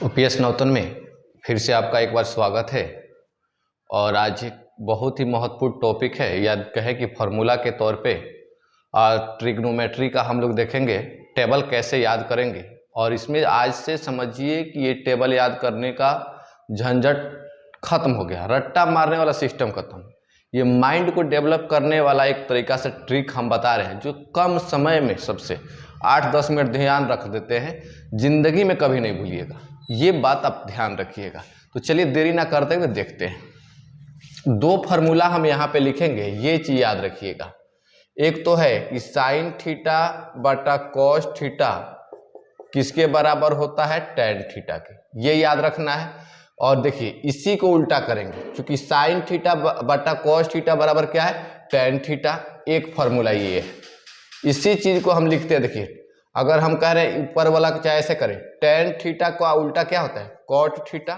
OPS Nautan में फिर से आपका एक बार स्वागत है। और आज एक बहुत ही महत्वपूर्ण टॉपिक है, या कहे कि फार्मूला के तौर पे ट्रिग्नोमेट्री का हम लोग देखेंगे। टेबल कैसे याद करेंगे, और इसमें आज से समझिए कि ये टेबल याद करने का झंझट खत्म हो गया, रट्टा मारने वाला सिस्टम खत्म। ये माइंड को डेवलप करने वाला एक तरीका से ट्रिक हम बता रहे हैं, जो कम समय में सबसे 8-10 मिनट ध्यान रख देते हैं, जिंदगी में कभी नहीं भूलिएगा। ये बात आप ध्यान रखिएगा। तो चलिए देरी ना करते हुए देखते हैं। दो फार्मूला हम यहाँ पे लिखेंगे, ये चीज याद रखिएगा। एक तो है कि साइन थीटा बटा कॉस थीटा किसके बराबर होता है, टेन थीटा के, ये याद रखना है। और देखिए इसी को उल्टा करेंगे, क्योंकि साइन थीटा बटा कॉस थीटा बराबर क्या है, टेन थीटा। एक फार्मूला ये है, इसी चीज को हम लिखते हैं। देखिए अगर हम कह रहे हैं ऊपर वाला चाहे ऐसे करें, टेन थीटा का उल्टा क्या होता है, कॉट थीटा।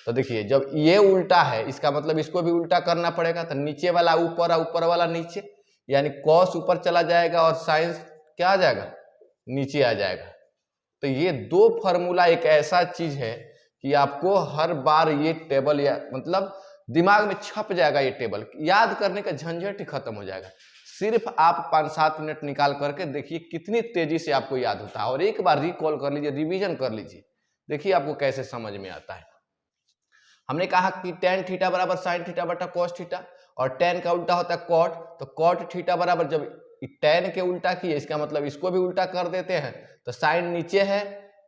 तो देखिए जब ये उल्टा है, इसका मतलब इसको भी उल्टा करना पड़ेगा। तो नीचे वाला ऊपर और ऊपर वाला नीचे, यानी कॉस ऊपर चला जाएगा और साइन क्या आ जाएगा, नीचे आ जाएगा। तो ये दो फार्मूला एक ऐसा चीज है कि आपको हर बार ये टेबल या मतलब दिमाग में छप जाएगा। ये टेबल याद करने का झंझट ही खत्म हो जाएगा। सिर्फ आप 5-7 मिनट निकाल करके देखिए कितनी तेजी से आपको याद होता है। और एक बार रिकॉल कर लीजिए, रिवीजन कर लीजिए, देखिए आपको कैसे समझ में आता है। हमने कहा कि टेन थीटा बराबर साइन थीटा बटा कॉस थीटा, और टेन का उल्टा होता है कॉट। तो कॉट थीटा बराबर, जब टेन के उल्टा किए, इसका मतलब इसको भी उल्टा कर देते हैं। तो साइन नीचे है,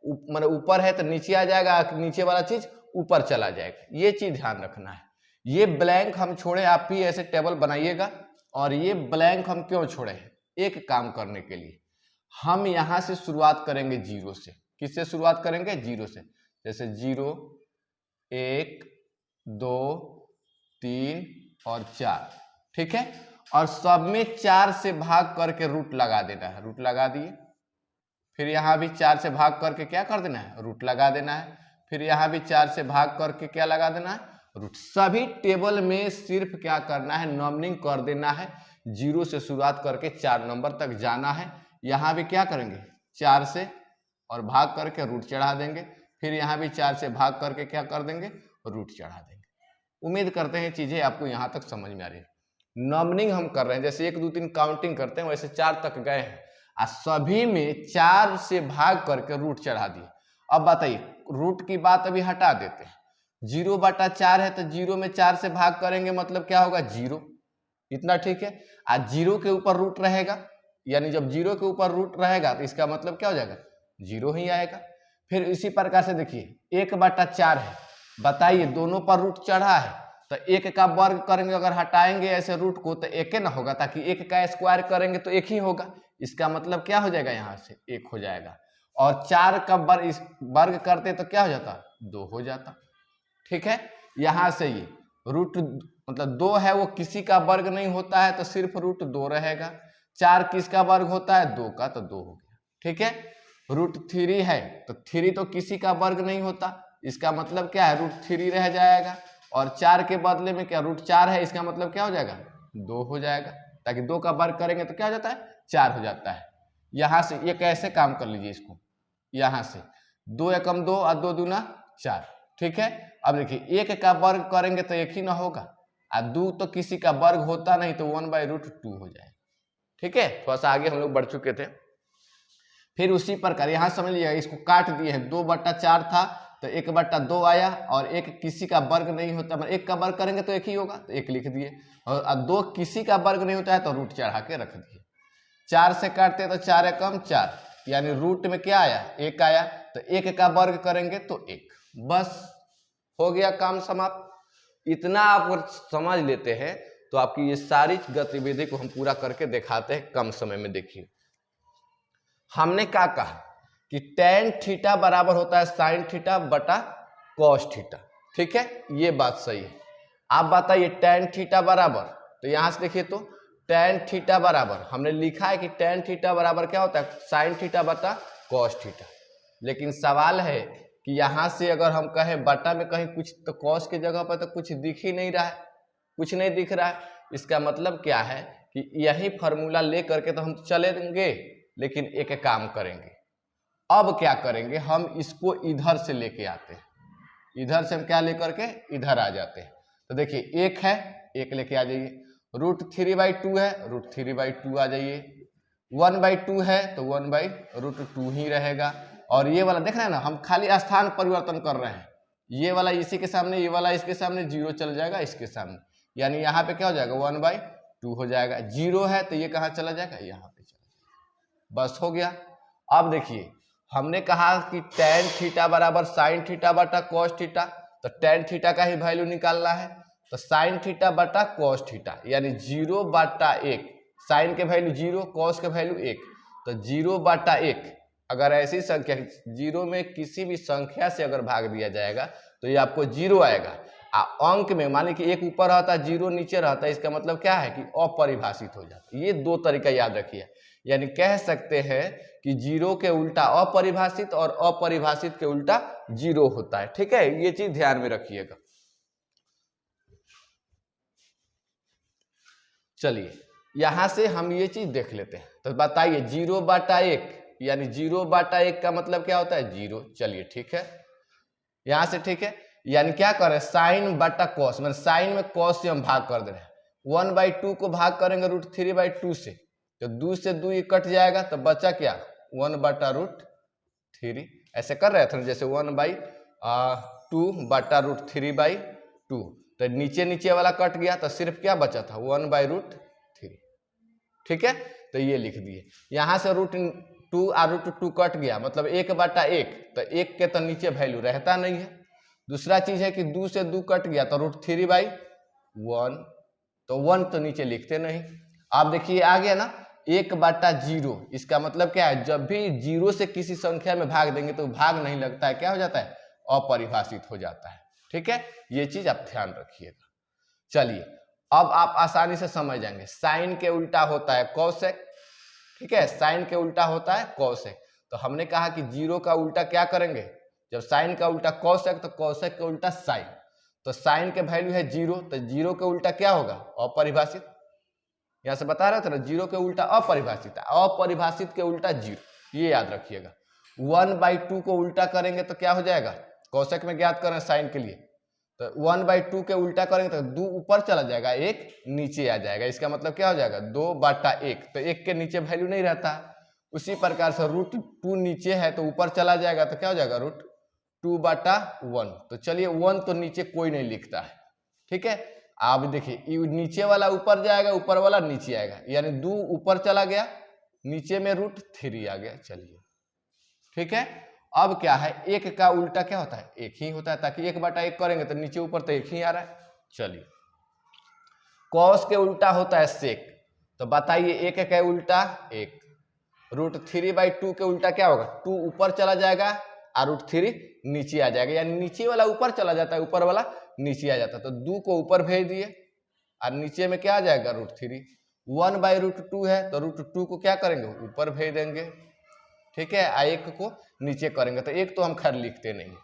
मतलब ऊपर है तो नीचे आ जाएगा, नीचे वाला चीज ऊपर चला जाएगा। ये चीज ध्यान रखना है। ये ब्लैंक हम छोड़े, आप भी ऐसे टेबल बनाइएगा। और ये ब्लैंक हम क्यों छोड़े हैं, एक काम करने के लिए। हम यहां से शुरुआत करेंगे जीरो से। किससे शुरुआत करेंगे, जीरो से। जैसे 0, 1, 2, 3 और 4, ठीक है। और सब में 4 से भाग करके रूट लगा देना है, रूट लगा दिए। फिर यहाँ भी 4 से भाग करके क्या कर देना है, रूट लगा देना है। फिर यहाँ भी 4 से भाग करके क्या लगा देना है, रूट। सभी टेबल में सिर्फ क्या करना है, नंबरिंग कर देना है। 0 से शुरुआत करके 4 नंबर तक जाना है। यहाँ भी क्या करेंगे, 4 से और भाग करके रूट चढ़ा देंगे। फिर यहाँ भी 4 से भाग करके क्या कर देंगे, रूट चढ़ा देंगे। उम्मीद करते हैं चीजें आपको यहाँ तक समझ में आ रही है। नंबरिंग हम कर रहे हैं, जैसे 1 2 3 काउंटिंग करते हैं, वैसे 4 तक गए हैं। सभी में 4 से भाग करके रूट चढ़ा दिए। अब बताइए, रूट की बात अभी हटा देते हैं। 0/4 है, तो 0 में 4 से भाग करेंगे, मतलब क्या होगा, 0। इतना ठीक है। आज 0 के ऊपर रूट रहेगा, यानी जब 0 के ऊपर रूट रहेगा तो इसका मतलब क्या हो जाएगा, 0 ही आएगा। फिर इसी प्रकार से देखिए 1/4 है, बताइए दोनों पर रूट चढ़ा है, तो 1 का वर्ग करेंगे, अगर हटाएंगे ऐसे रूट को तो 1 ना होगा, ताकि 1 का स्क्वायर करेंगे तो 1 ही होगा। इसका मतलब क्या हो जाएगा, यहाँ से 1 हो जाएगा। और 4 का वर्ग करते तो क्या हो जाता, 2 हो जाता, ठीक है। यहां से ये रूट मतलब 2 है, वो किसी का वर्ग नहीं होता है, तो सिर्फ रूट 2 रहेगा। 4 किसका वर्ग होता है, 2 का, तो 2 हो गया, ठीक है। रूट 3 है, तो 3 तो किसी का वर्ग नहीं होता, इसका मतलब क्या है, रूट 3 रह जाएगा। और 4 के बदले में क्या, रूट 4 है, इसका मतलब क्या हो जाएगा, 2 हो जाएगा, ताकि 2 का वर्ग करेंगे तो क्या हो जाता है, 4 हो जाता है। यहां से ये कैसे काम कर लीजिए इसको, यहां से 2 एकम 2 और 2 दूना 4, ठीक है। अब देखिए 1 का वर्ग करेंगे तो 1 ही ना होगा, और 2 तो किसी का वर्ग होता नहीं, तो 1/√2 हो जाएगा, ठीक है। थोड़ा सा आगे हम लोग बढ़ चुके थे। फिर उसी प्रकार यहां समझ लिया, इसको काट दिए हैं। 2/4 था तो 1/2 आया, और 1 किसी का वर्ग नहीं होता, मतलब 1 का वर्ग करेंगे तो 1 ही होगा, तो 1 लिख दिए। और 2 किसी का वर्ग नहीं होता है, तो रूट चढ़ा के रख दिए। 4 से काटते तो 4 एकम 4, यानी रूट में क्या आया, 1 आया, तो 1 का वर्ग करेंगे तो 1, बस हो गया काम समाप्त। इतना आप समझ लेते हैं तो आपकी ये सारी गतिविधि को हम पूरा करके दिखाते हैं कम समय में। देखिए हमने क्या कहा कि टेन थीटा बराबर होता है साइन थीटा बटा कॉस थीटा, ठीक है, ये बात सही है। आप बताइए टेन थीटा बराबर, तो यहां से देखिए तो टेन थीटा बराबर हमने लिखा है कि टेन थीटा बराबर क्या होता है, साइन थीटा बटा कॉस थीटा। लेकिन सवाल है कि यहां से अगर हम कहें बटा में कहीं कुछ, तो कॉस की जगह पर तो कुछ दिख ही नहीं रहा है, कुछ नहीं दिख रहा है। इसका मतलब क्या है कि यही फॉर्मूला ले करके तो हम चलेंगे, लेकिन एक काम करेंगे, अब क्या करेंगे, हम इसको इधर से लेके आते हैं, इधर से हम क्या लेकर के इधर आ जाते हैं। तो देखिए एक है, एक लेके आ जाइए, √3/2 है, √3/2 आ जाइए, 1/2 है तो 1/√2 ही रहेगा। और ये वाला देख रहे हैं ना, हम खाली स्थान परिवर्तन कर रहे हैं, ये वाला इसी के सामने, ये वाला इसके सामने, 0 चल जाएगा इसके सामने, यानी यहाँ पे क्या हो जाएगा 1/2 हो जाएगा। 0 है तो ये कहाँ चला जाएगा, यहाँ पे चला जाएगा, बस हो गया। अब देखिए हमने कहा कि tan थीटा बराबर sin थीटा बटा cos थीटा, तो tan थीटा का ही वैल्यू निकालना है, तो sin थीटा बटा cos थीटा यानी 0/1, sin के वैल्यू 0, cos के वैल्यू 1, तो 0/1। अगर ऐसी संख्या 0 में किसी भी संख्या से अगर भाग दिया जाएगा तो ये आपको 0 आएगा। अंक में मान लीजिए एक ऊपर रहता है 0 नीचे रहता है, इसका मतलब क्या है कि अपरिभाषित हो जाता है। ये दो तरीका याद रखिए, यानी कह सकते हैं कि 0 के उल्टा अपरिभाषित और अपरिभाषित के उल्टा 0 होता है। ठीक है, ये चीज ध्यान में रखिएगा। चलिए यहां से हम ये चीज देख लेते हैं, तो बताइए 0/1 यानी 0/1 का मतलब क्या होता है 0। चलिए ठीक है, यहां से ठीक है, यानी क्या कर रहे हैं साइन बटा कॉस, मतलब साइन में कॉस से हम भाग कर दे रहे हैं। 1/2 को भाग करेंगे √3/2 से, तो 2 से 2 कट जाएगा, तो बचा क्या 1/√3। ऐसे कर रहे थे जैसे 1/2 बटा √3/2, तो नीचे नीचे वाला कट गया, तो सिर्फ क्या बचा था 1/√3। ठीक है, तो ये लिख दिए। यहां से √2 और √2 कट गया, मतलब 1/1, तो 1 के तो नीचे वैल्यू रहता नहीं है। दूसरा चीज है कि 2 से 2 कट गया, तो √3/1, तो 1 तो नीचे लिखते नहीं। आप देखिए आ गया ना 1/0, इसका मतलब क्या है, जब भी 0 से किसी संख्या में भाग देंगे तो भाग नहीं लगता है, क्या हो जाता है अपरिभाषित हो जाता है। ठीक है, ये चीज आप ध्यान रखिएगा। चलिए अब आप आसानी से समझ जाएंगे, साइन के उल्टा होता है कोसेक। ठीक है, साइन के उल्टा होता है कोसेक, तो हमने कहा कि 0 का उल्टा क्या करेंगे, जब साइन का उल्टा कोसेक तो कोसेक का उल्टा साइन, तो साइन के वैल्यू है 0, तो 0 के उल्टा क्या होगा अपरिभाषित। यहां से बता रहे थे ना 0 के उल्टा अपरिभाषित, अपरिभाषित के उल्टा 0, ये याद रखिएगा। 1/2 को उल्टा करेंगे तो क्या हो जाएगा, कोसेक में ज्ञात करें साइन के लिए, तो 1/2 के उल्टा करेंगे तो 2 ऊपर चला जाएगा, 1 नीचे आ जाएगा, इसका मतलब क्या हो जाएगा 2/1, तो 1 के नीचे वैल्यू नहीं रहता। उसी प्रकार से √2 नीचे है तो ऊपर चला जाएगा, तो क्या हो जाएगा √2/1, तो चलिए 1 तो नीचे कोई नहीं लिखता है। ठीक है, आप देखिए नीचे वाला ऊपर जाएगा, ऊपर वाला नीचे आएगा, यानी 2 ऊपर चला गया, नीचे में √3 आ गया। चलिए ठीक है, अब क्या है 1 का उल्टा क्या होता है 1 ही होता है, ताकि 1/1 करेंगे तो नीचे ऊपर तो 1 ही आ रहा है। चलिए कॉस के उल्टा होता है सेक, तो बताइए 1 का उल्टा 1, √3/2 के उल्टा क्या होगा 2 ऊपर चला जाएगा और √3 नीचे आ जाएगा, यानी नीचे वाला ऊपर चला जाता है, ऊपर वाला नीचे आ जाता है, तो 2 को ऊपर भेज दिए और नीचे में क्या आ जाएगा √3। 1/√2 है तो √2 को क्या करेंगे ऊपर भेज देंगे। ठीक है, 1 को नीचे करेंगे, तो 1 तो हम खैर लिखते नहीं है।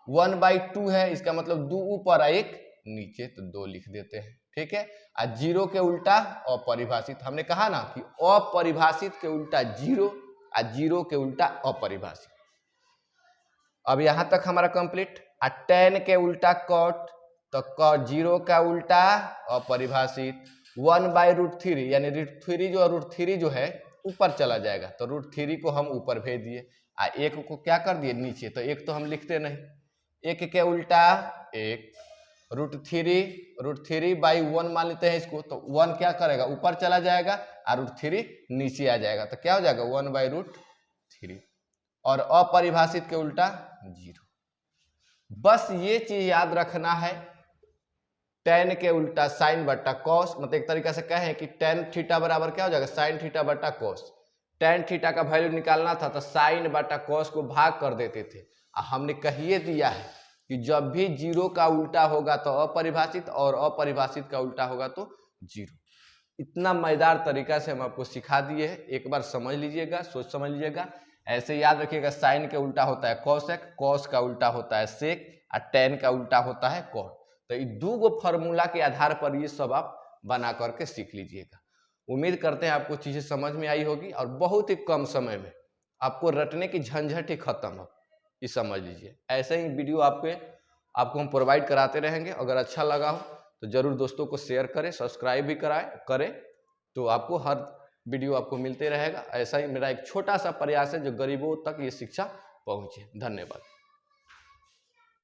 1/2 है, इसका मतलब 2 ऊपर 1 नीचे, तो 2 लिख देते हैं। ठीक है, और 0 के उल्टा अपरिभाषित, हमने कहा ना कि अपरिभाषित के उल्टा 0 और 0 के उल्टा अपरिभाषित। अब यहां तक हमारा कंप्लीट। tan के उल्टा cot, तो cot 0 का उल्टा अपरिभाषित, 1/√3 यानी √3 जो है ऊपर चला जाएगा, तो √3 को हम ऊपर भेज दिए, 1 को क्या कर दिए नीचे, तो 1 तो हम लिखते नहीं। 1 के उल्टा 1, √3/1 मान लेते हैं इसको, तो 1 क्या करेगा ऊपर चला जाएगा और √3 नीचे आ जाएगा, तो क्या हो जाएगा 1/√3, और अपरिभाषित के उल्टा 0। बस ये चीज याद रखना है, tan के उल्टा साइन बटा कॉस, मतलब एक तरीका से कहें कि tan थीटा बराबर क्या हो जाएगा साइन थीटा बटा कॉस। tan थीटा का वैल्यू निकालना था तो साइन बटा कॉस को भाग कर देते थे, हमने कहिए दिया है कि जब भी 0 का उल्टा होगा तो अपरिभाषित और अपरिभाषित का उल्टा होगा तो 0। इतना मजेदार तरीका से हम आपको सिखा दिए हैं, एक बार समझ लीजिएगा, सोच समझ लीजिएगा। ऐसे याद रखिएगा, साइन के उल्टा होता है कॉसेक, कॉस का उल्टा होता है सेक, और tan का उल्टा होता है कॉट। तो ये 2 फॉर्मूला के आधार पर ये सब आप बना करके सीख लीजिएगा। उम्मीद करते हैं आपको चीजें समझ में आई होगी और बहुत ही कम समय में आपको रटने की झंझट ही खत्म हो, ये समझ लीजिए। ऐसे ही वीडियो आपको हम प्रोवाइड कराते रहेंगे। अगर अच्छा लगा हो तो जरूर दोस्तों को शेयर करें, सब्सक्राइब भी करें, तो आपको हर वीडियो आपको मिलते रहेगा। ऐसा ही मेरा एक छोटा सा प्रयास है जो गरीबों तक ये शिक्षा पहुंचे। धन्यवाद।